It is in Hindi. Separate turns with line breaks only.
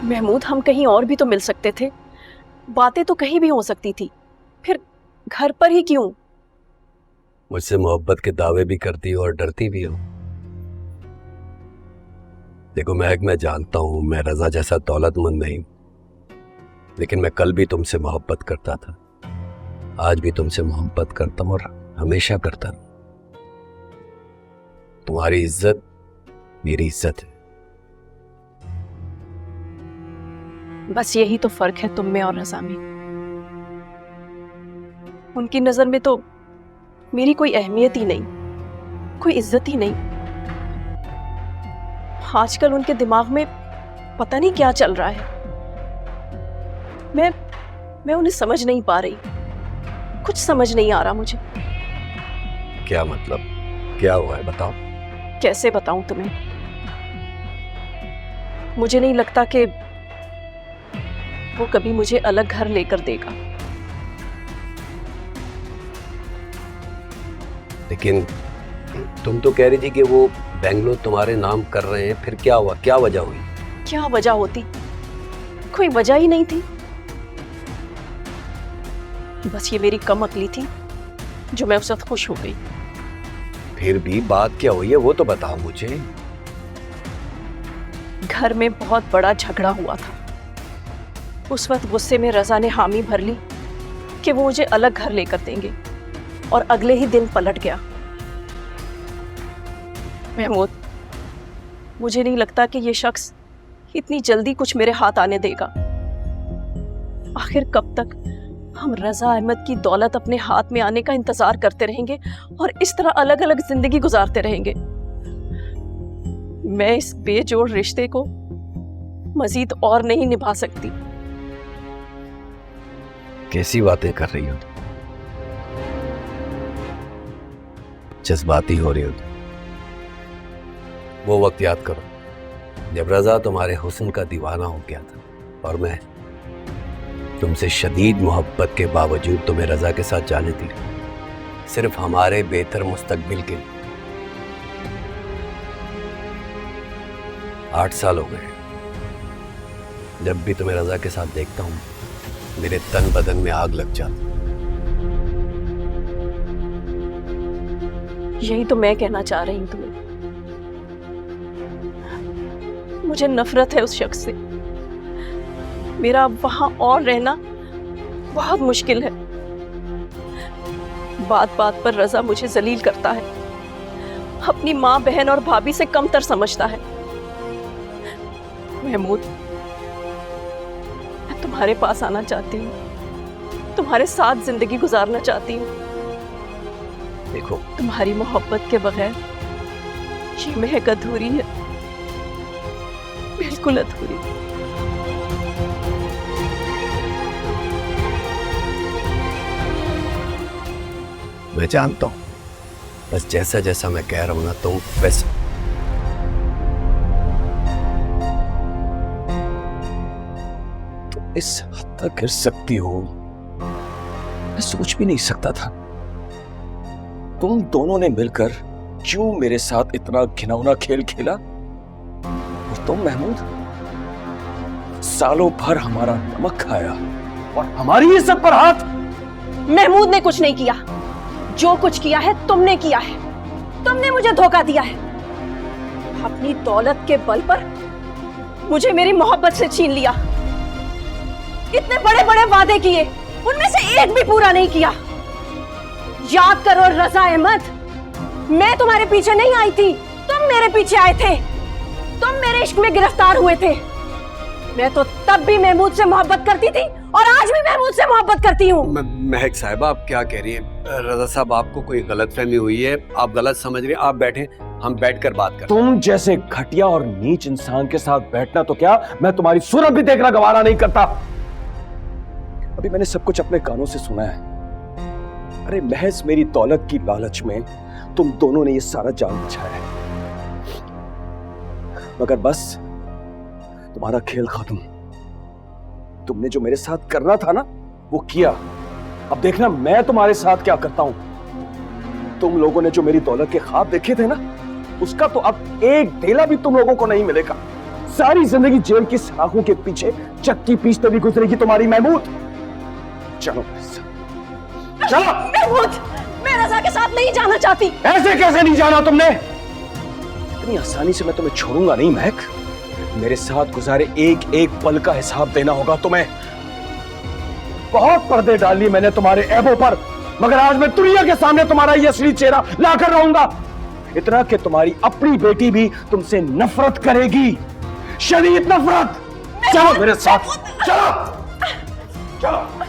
महमूद, हम कहीं और भी तो मिल सकते थे, बातें तो कहीं भी हो सकती थी, फिर घर पर ही क्यों?
मुझसे मोहब्बत के दावे भी करती हो और डरती भी हो। देखो महक, मैं जानता हूं मैं रजा जैसा दौलतमंद नहीं, लेकिन मैं कल भी तुमसे मोहब्बत करता था, आज भी तुमसे मोहब्बत करता हूं और हमेशा करता हूं। तुम्हारी इज्जत मेरी इज्जत है।
बस यही तो फर्क है तुम में और रजा में। उनकी नजर में तो मेरी कोई अहमियत ही नहीं, कोई इज्जत ही नहीं। आजकल उनके दिमाग में पता नहीं क्या चल रहा है। मैं उन्हें समझ नहीं पा रही, कुछ समझ नहीं आ रहा मुझे।
क्या मतलब, क्या हुआ है बताओ।
कैसे बताऊं तुम्हें? मुझे नहीं लगता कि वो कभी मुझे अलग घर लेकर देगा।
लेकिन तुम तो कह रही थी कि वो बेंगलोर तुम्हारे नाम कर रहे हैं, फिर क्या हुआ, क्या वजह हुई?
क्या वजह होती? कोई वजह ही नहीं थी। बस ये मेरी कम अकली थी जो मैं उस वक्त खुश हो गई।
फिर भी बात क्या हुई है वो तो बताओ मुझे।
घर में बहुत बड़ा झगड़ा हुआ था। उस वक्त गुस्से में रजा ने हामी भर ली कि वो मुझे अलग घर लेकर देंगे, और अगले ही दिन पलट गया। महमूद, मुझे नहीं लगता कि ये शख्स इतनी जल्दी कुछ मेरे हाथ आने देगा। आखिर कब तक हम रजा अहमद की दौलत अपने हाथ में आने का इंतजार करते रहेंगे और इस तरह अलग अलग जिंदगी गुजारते रहेंगे? मैं इस बेजोड़ रिश्ते को मजीद और नहीं निभा सकती।
कैसी बातें कर रही हो, जज्बाती हो रही हो। वो वक्त याद करो जब रजा तुम्हारे हुस्न का दीवाना हो गया था और मैं तुमसे शदीद मोहब्बत के बावजूद तुम्हें रजा के साथ जाने दी, सिर्फ हमारे बेहतर मुस्तकबिल के लिए। 8 साल हो गए। जब भी तुम्हें रजा के साथ देखता हूं मेरे तन बदन में आग लग जाती।
यही तो मैं कहना चाह रही हूं तुम्हें। मुझे नफरत है उस शख्स से। मेरा वहां और रहना बहुत मुश्किल है। बात बात पर रजा मुझे जलील करता है, अपनी माँ बहन और भाभी से कमतर समझता है। महमूद, मैं तुम्हारे पास आना चाहती हूँ, तुम्हारे साथ जिंदगी गुजारना चाहती हूँ।
देखो,
तुम्हारी मोहब्बत के बगैर ये महक अधूरी है, बिल्कुल अधूरी।
मैं जानता हूं, बस जैसा जैसा मैं कह रहा हूं ना तुम वैसे। तुम इस हद तक गिर सकती हो मैं सोच भी नहीं सकता था। तुम दोनों ने मिलकर क्यों मेरे साथ इतना घिनौना खेल खेला? और तुम महमूद सालों भर हमारा नमक खाया और हमारी इज्जत पर हाथ।
महमूद ने कुछ नहीं किया, जो कुछ किया है तुमने किया है। तुमने मुझे धोखा दिया है। अपनी दौलत के बल पर मुझे मेरी मोहब्बत से छीन लिया। इतने बड़े बड़े वादे किए, उनमें से एक भी पूरा नहीं किया। याद करो रजा अहमद, मैं तुम्हारे पीछे नहीं आई थी, तुम मेरे पीछे आए थे। तुम मेरे इश्क में गिरफ्तार हुए थे। मैं तो तब भी महमूद से मोहब्बत करती थी और आज भी महमूद से मोहब्बत करती हूँ।
महक साहिबा, आप क्या कह रही हैं? रजा साहब, आपको कोई गलतफहमी हुई है, आप गलत समझ रहे हैं। आप बैठे, हम बैठकर बात करें।
तुम जैसे घटिया और नीच इंसान के साथ बैठना तो क्या, मैं तुम्हारी सूरत भी देखना गवारा नहीं करता। अभी मैंने सब कुछ अपने कानों से सुना है। अरे महज मेरी दौलत की लालच में तुम दोनों ने ये सारा जाल बिछाया है, मगर बस तुम्हारा खेल खत्म। तुमने जो मेरे साथ करना था ना वो किया। अब देखना मैं तुम्हारे साथ क्या करता हूं। तुम लोगों ने जो मेरी दौलत के ख्वाब देखे थे ना, उसका तो अब एक ढेला भी तुम लोगों को नहीं मिलेगा। सारी जिंदगी जेल की सलाखों के पीछे चक्की पीसते भी गुजरेगी तुम्हारी महमूद। चलो चलो।
महमूद, मैं रजा के साथ नहीं जाना चाहती।
ऐसे कैसे नहीं जाना तुमने? इतनी आसानी से मैं तुम्हें छोड़ूंगा नहीं महक। मेरे साथ गुजारे एक एक पल का हिसाब देना होगा तुम्हें। बहुत पर्दे डाल लिए मैंने तुम्हारे ऐबों पर, मगर आज मैं दुनिया के सामने तुम्हारा ये असली चेहरा लाकर रहूंगा। इतना कि तुम्हारी अपनी बेटी भी तुमसे नफरत करेगी, शदीद नफरत। चलो मेरे साथ, चलो चलो।